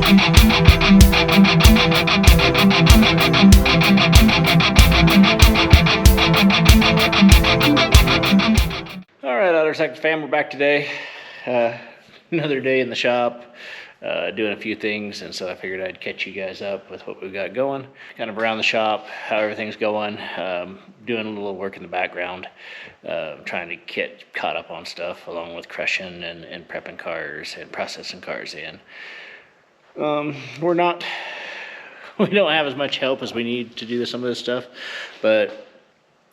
Alright, Outer Sector fam, we're back today. Another day in the shop, doing a few things, and so I figured I'd catch you guys up with what we've got going. Kind of around the shop, how everything's going, doing a little work in the background, trying to get caught up on stuff, along with crushing and prepping cars and processing cars in. We don't have as much help as we need to do some of this stuff, but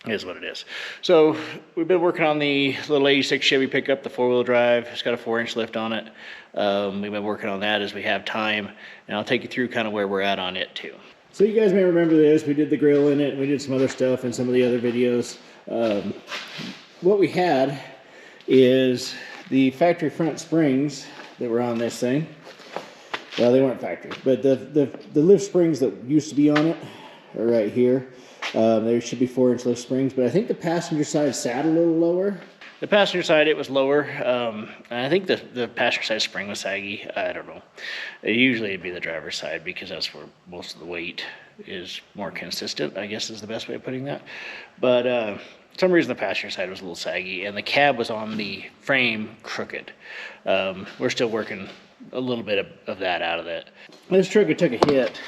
it is what it is. So we've been working on the little 86 Chevy pickup, the 4-wheel drive. It's got a 4-inch lift on it. We've been working on that as we have time, and I'll take you through kind of where we're at on it too. So you guys may remember this. We did the grill in it, and we did some other stuff in some of the other videos. What we had is the factory front springs that were on this thing. Well, they weren't factory, but the lift springs that used to be on it are right here. There should be 4-inch lift springs, but I think the passenger side sat a little lower. The passenger side, it was lower. And I think the passenger side spring was saggy. I don't know. Usually it'd be the driver's side because that's where most of the weight is more consistent, I guess is the best way of putting that. But for some reason the passenger side was a little saggy, and the cab was on the frame crooked. We're still working a little bit of that out of it. This truck took a hit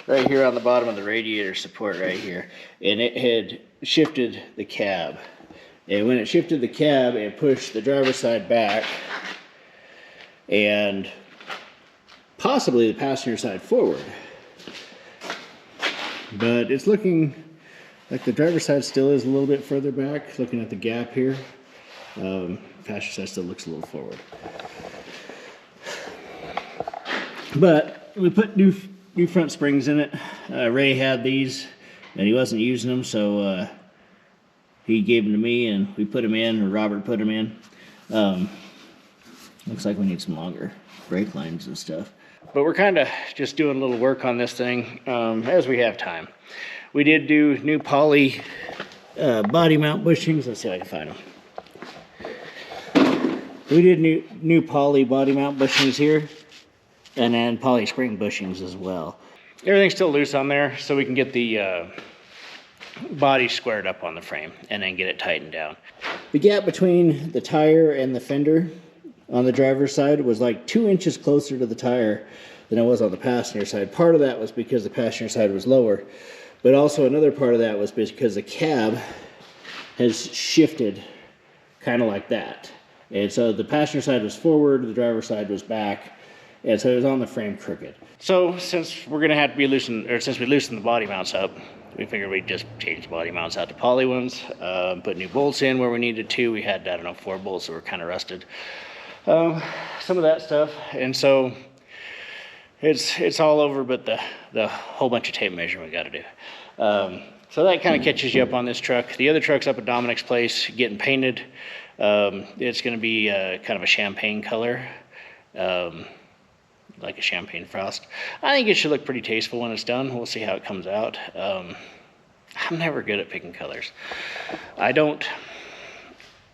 right here on the bottom of the radiator support right here, and it had shifted the cab, and when it shifted the cab, it pushed the driver's side back and possibly the passenger side forward, but it's looking like the driver's side still is a little bit further back. Looking at the gap here, passenger side still looks a little forward, but we put new front springs in it. Ray had these and he wasn't using them, so he gave them to me and we put them in, or Robert put them in. Looks like we need some longer brake lines and stuff, but we're kind of just doing a little work on this thing as we have time. We did do new poly body mount bushings. Let's see if I can find them. We did new poly body mount bushings here, and then poly spring bushings as well. Everything's still loose on there, so we can get the body squared up on the frame and then get it tightened down. The gap between the tire and the fender on the driver's side was like 2 inches closer to the tire than it was on the passenger side. Part of that was because the passenger side was lower, but also another part of that was because the cab has shifted kind of like that. And so the passenger side was forward, the driver's side was back, and so it was on the frame crooked. So since we're gonna have to be since we loosened the body mounts up, we figured we'd just change the body mounts out to poly ones, put new bolts in where we needed to. We had, I don't know, 4 bolts that were kind of rusted. Some of that stuff, and so it's all over, but the whole bunch of tape measure we got to do. So that kind of catches you up on this truck. The other truck's up at Dominic's place getting painted. It's going to be kind of a champagne color. Like a champagne frost. I think it should look pretty tasteful when it's done. We'll see how it comes out. I'm never good at picking colors. I know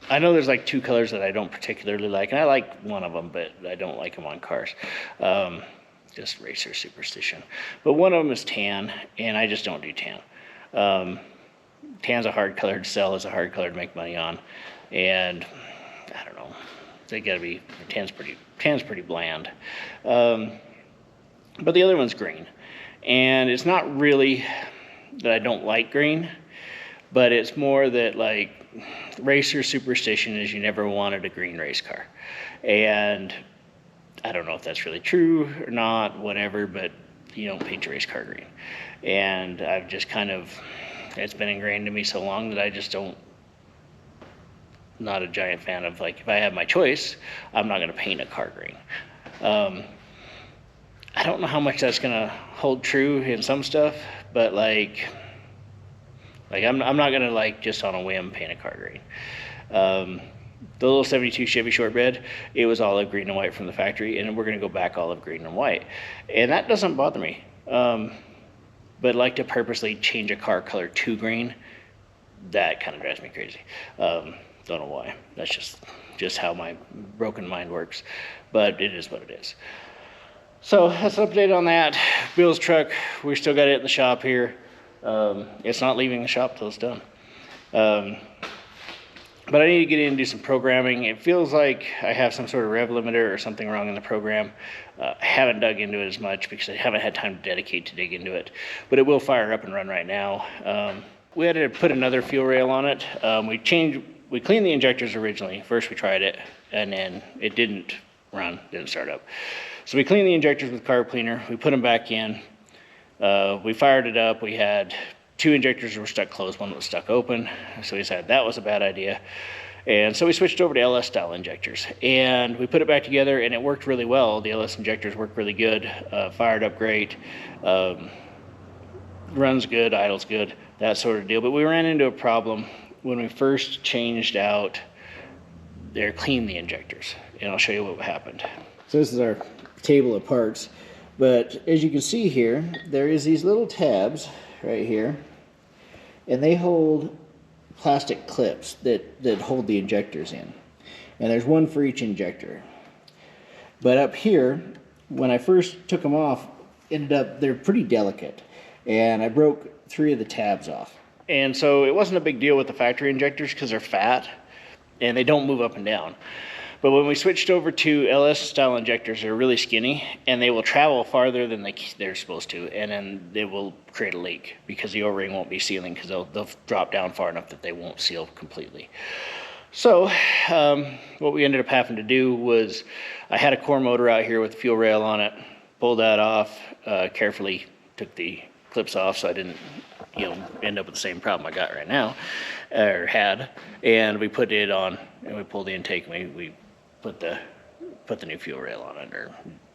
there's like 2 colors that I don't particularly like, and I like one of them, but I don't like them on cars. Just racer superstition. But one of them is tan, and I just don't do tan. Tan's a hard color to sell, it's a hard color to make money on, and I don't know. They gotta be, tan's pretty bland. But the other one's green, and it's not really that I don't like green, but it's more that, like, racer superstition is you never wanted a green race car, and I don't know if that's really true or not, whatever, but you don't paint your race car green. And I've just kind of, it's been ingrained in me so long that I just don't, not a giant fan of, like, if I have my choice, I'm not going to paint a car green. I don't know how much that's going to hold true in some stuff, but like I'm not going to, like, just on a whim paint a car green. The little 72 Chevy short bed, it was olive green and white from the factory, and we're going to go back olive green and white, and that doesn't bother me. But like to purposely change a car color to green, that kind of drives me crazy. Don't know why. That's just how my broken mind works, but it is what it is. So that's an update on that. Bill's truck, we still got it in the shop here. It's not leaving the shop till it's done. But I need to get in and do some programming. It feels like I have some sort of rev limiter or something wrong in the program. I haven't dug into it as much because I haven't had time to dedicate to dig into it. But it will fire up and run right now. We had to put another fuel rail on it. We cleaned the injectors originally. First we tried it, and then it didn't run, didn't start up. So we cleaned the injectors with carb cleaner. We put them back in. We fired it up. We had 2 injectors were stuck closed, one was stuck open. So we decided that was a bad idea. And so we switched over to LS style injectors, and we put it back together, and it worked really well. The LS injectors worked really good, fired up great, runs good, idles good, that sort of deal. But we ran into a problem when we first changed out or cleaned the injectors, and I'll show you what happened. So this is our table of parts, but as you can see here, there is these little tabs right here, and they hold plastic clips that hold the injectors in, and there's one for each injector. But up here, when I first took them off, they're pretty delicate, and I broke 3 of the tabs off. And so it wasn't a big deal with the factory injectors because they're fat and they don't move up and down. But when we switched over to LS style injectors, they're really skinny and they will travel farther than they're supposed to, and then they will create a leak because the O-ring won't be sealing because they'll drop down far enough that they won't seal completely. So what we ended up having to do was, I had a core motor out here with a fuel rail on it, pulled that off, carefully took the clips off so I didn't end up with the same problem I got right now, or had, and we put it on, and we pulled the intake, and we put the new fuel rail on it, or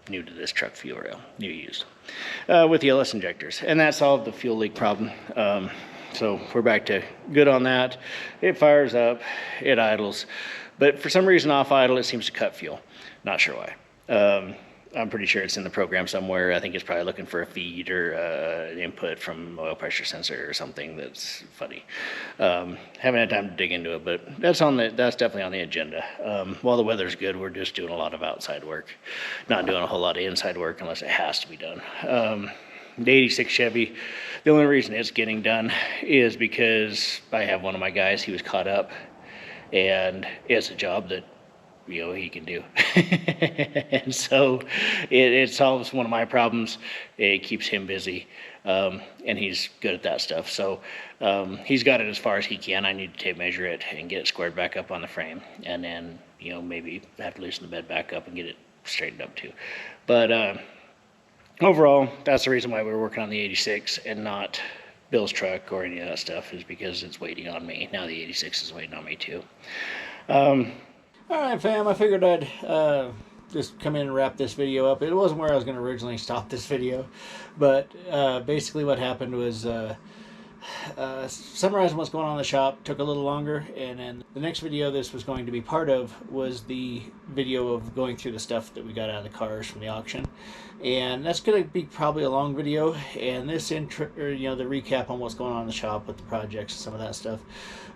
new to this truck fuel rail, new used, with the LS injectors, and that solved the fuel leak problem. So we're back to good on that. It fires up, it idles, but for some reason off idle it seems to cut fuel. Not sure why. I'm pretty sure it's in the program somewhere. I think it's probably looking for a feed or an input from oil pressure sensor or something that's funny. Haven't had time to dig into it, but that's definitely on the agenda. While the weather's good, we're just doing a lot of outside work, not doing a whole lot of inside work unless it has to be done. The 86 Chevy, the only reason it's getting done is because I have one of my guys, he was caught up, and it's a job that he can do. And so it solves one of my problems. It keeps him busy, and he's good at that stuff. So he's got it as far as he can. I need to tape measure it and get it squared back up on the frame, and then maybe have to loosen the bed back up and get it straightened up too. But overall, that's the reason why we're working on the 86 and not Bill's truck or any of that stuff, is because it's waiting on me. Now the 86 is waiting on me too. Alright fam, I figured I'd just come in and wrap this video up. It wasn't where I was going to originally stop this video, but basically what happened was summarizing what's going on in the shop took a little longer, and then the next video this was going to be part of was the video of going through the stuff that we got out of the cars from the auction, and that's going to be probably a long video, and this intro, or the recap on what's going on in the shop with the projects and some of that stuff,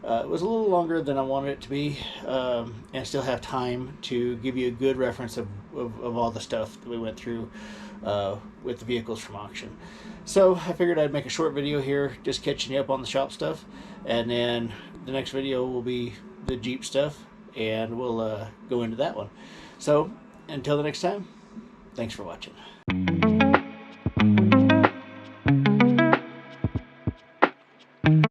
it was a little longer than I wanted it to be, and still have time to give you a good reference of all the stuff that we went through with the vehicles from auction. So I figured I'd make a short video here just catching you up on the shop stuff, and then the next video will be the Jeep stuff, and we'll go into that one. So until the next time, thanks for watching.